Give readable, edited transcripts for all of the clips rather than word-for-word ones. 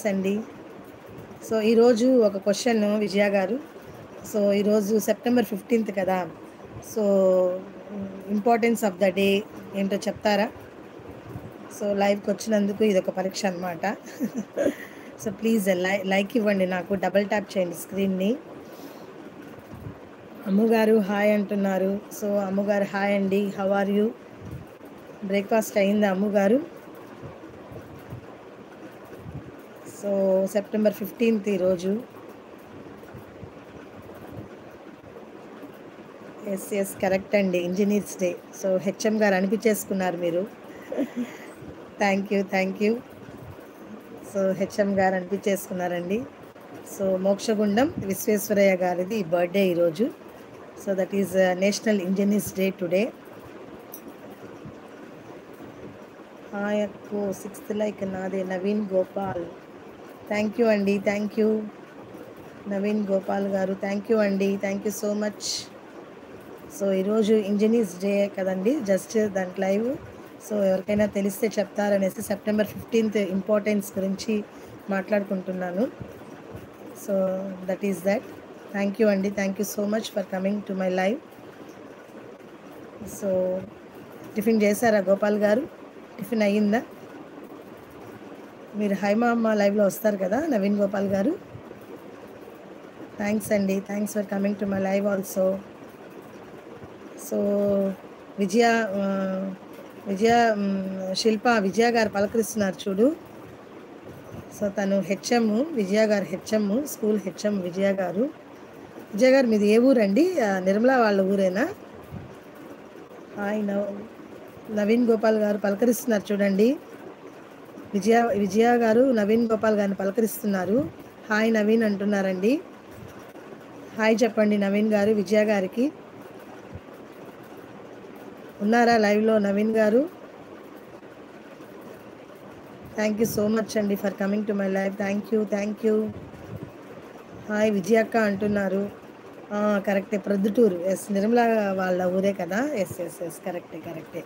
Thanks అండి. So ఈరోజు ఒక క్వశ్చన్ విజయ గారు. సో ఈరోజు సెప్టెంబర్ 15th కదా. So importance of the day ఏంటో చెప్తారా? సో లైవ్కి వచ్చినందుకు ఇది ఒక పరీక్ష అనమాట. సో ప్లీజ్ లైక్ ఇవ్వండి, నాకు డబల్ ట్యాప్ చేయండి స్క్రీన్ని. అమ్ముగారు హాయ్ అంటున్నారు. సో అమ్ముగారు హాయ్ అండి, హౌ ఆర్ యూ? బ్రేక్ఫాస్ట్ అయిందా అమ్ముగారు? సో సెప్టెంబర్ 15th ఈరోజు. ఎస్ కరెక్ట్ అండి, ఇంజనీర్స్ డే. సో హెచ్ఎం గారు అనిపించేసుకున్నారు మీరు. Thank you. సో హెచ్ఎం గారు అనిపించేసుకున్నారండి. సో మోక్షగుండం విశ్వేశ్వరయ్య గారిది బర్త్డే ఈరోజు. So that is national engineers day today. Hi అక్కు, 6th లైక్ నాదే నవీన్ గోపాల్. థ్యాంక్ యూ అండి, థ్యాంక్ యూ నవీన్ గోపాల్ గారు, థ్యాంక్ యూ అండి, thank you so much. So ఈరోజు ఇంజనీర్స్ డే కదండి, జస్ట్ దాంట్ లైవ్. సో ఎవరికైనా తెలిస్తే చెప్తారనేసి సెప్టెంబర్ 15th ఇంపార్టెన్స్ గురించి మాట్లాడుకుంటున్నాను. So that is that. Thank you అండి, thank you so much for coming to my live. So tiffin చేశారా గోపాల్ గారు? టిఫిన్ అయ్యిందా? మీరు హైమా అమ్మ లైవ్లో వస్తారు కదా నవీన్ గోపాల్ గారు. థ్యాంక్స్ అండి, thanks for coming to my live also. So Vijaya Shilpa Vijaya గారు పలకరిస్తున్నారు చూడు. సో తను హెచ్ఎం, విజయ గారు హెచ్ఎం, స్కూల్ హెచ్ఎం విజయ గారు. విజయ గారు మీది ఏ ఊరండి? నిర్మలా వాళ్ళ ఊరేనా? హాయ్ నవీన్ గోపాల్ గారు పలకరిస్తున్నారు చూడండి. విజయ గారు నవీన్ గోపాల్ గారిని పలకరిస్తున్నారు. హాయ్ నవీన్ అంటున్నారండి. హాయ్ చెప్పండి నవీన్ గారు విజయ గారికి. ఉన్నారా లైవ్లో నవీన్ గారు? థ్యాంక్ యూ సో మచ్ అండి for coming to my live. Thank you. Hi విజయక్క అంటున్నారు. కరెక్టే, ప్రొద్దుటూరు. ఎస్, నిర్మలా వాళ్ళ ఊరే కదా. ఎస్ కరెక్టే.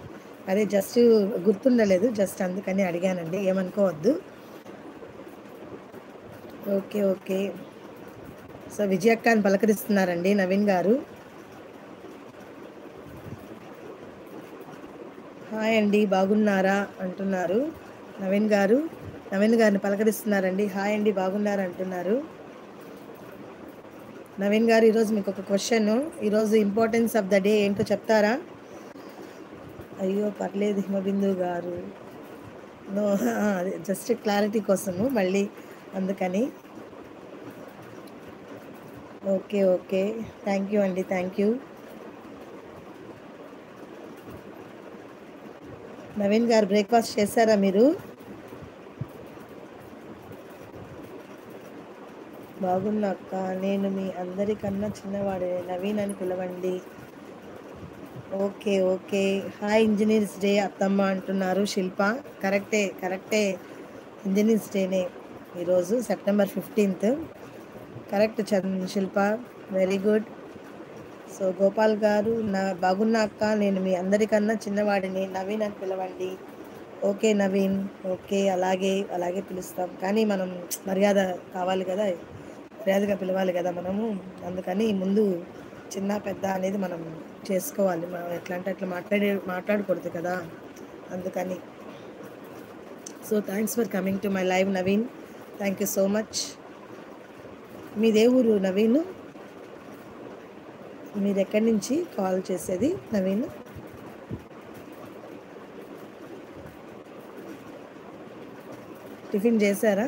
అదే జస్ట్ గుర్తుండలేదు, జస్ట్ అందుకని అడిగానండి, ఏమనుకోవద్దు. ఓకే. సో విజయక్క అని పలకరిస్తున్నారండి నవీన్ గారు. హాయ్ అండి, బాగున్నారా అంటున్నారు నవీన్ గారు. నవీన్ గారిని పలకరిస్తున్నారండి. హాయ్ అండి, బాగున్నారా అంటున్నారు నవీన్ గారు. ఈరోజు మీకు ఒక క్వశ్చన్, ఈరోజు ఇంపార్టెన్స్ ఆఫ్ ద డే ఏంటో చెప్తారా? అయ్యో పర్లేదు హిమబిందు గారు, నో, జస్ట్ క్లారిటీ కోసము మళ్ళీ అందుకని. ఓకే థ్యాంక్ యూ అండి, థ్యాంక్ యూ. నవీన్ గారు బ్రేక్ఫాస్ట్ చేశారా మీరు? బాగున్నాక, నేను మీ అందరికన్నా చిన్నవాడే, నవీన్ అని పిలవండి. ఓకే. హాయ్ ఇంజనీర్స్ డే అత్తమ్మ అంటున్నారు శిల్ప. కరెక్టే, ఇంజనీర్స్ డేనే ఈరోజు సెప్టెంబర్ 15th. కరెక్ట్ శిల్ప, వెరీ గుడ్. సో గోపాల్ గారు, బాగున్నాక, నేను మీ అందరికన్నా చిన్నవాడిని, నవీన్ అని పిలవండి. ఓకే నవీన్, ఓకే, అలాగే పిలుస్తాం. కానీ మనం మర్యాద కావాలి కదా, మర్యాదగా పిలవాలి కదా మనము. అందుకని ముందు చిన్న పెద్ద అనేది మనం చేసుకోవాలి. మనం ఎట్లా అంటే అట్లా మాట్లాడకూడదు కదా, అందుకని. So thanks for coming to my live Naveen, thank you so much. మీదే ఊరు నవీన్? మీరు ఎక్కడి నుంచి కాల్ చేసేది నవీన్? టిఫిన్ చేశారా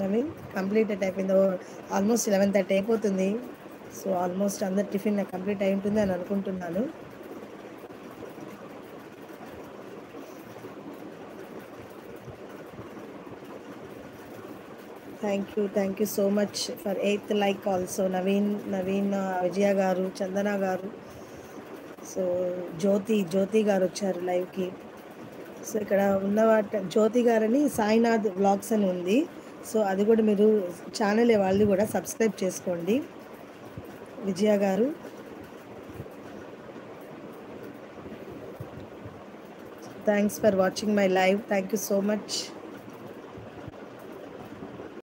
నవీన్? కంప్లీట్ అయిపోయింది, ఆల్మోస్ట్ 11:30 అయిపోతుంది. సో ఆల్మోస్ట్ అందరు టిఫిన్ కంప్లీట్ అయి ఉంటుంది అని అనుకుంటున్నాను. Thank you so much for 8th like also Naveen, Vijaya గారు, చందన గారు. సో జ్యోతి గారు వచ్చారు లైవ్కి. సో ఇక్కడ జ్యోతి గారని సాయినాథ్ వ్లాగ్స్ అని ఉంది. సో అది కూడా మీరు ఛానల్ వాళ్ళు కూడా సబ్స్క్రైబ్ చేసుకోండి విజయ గారు. Thanks for watching my live, thank you so much.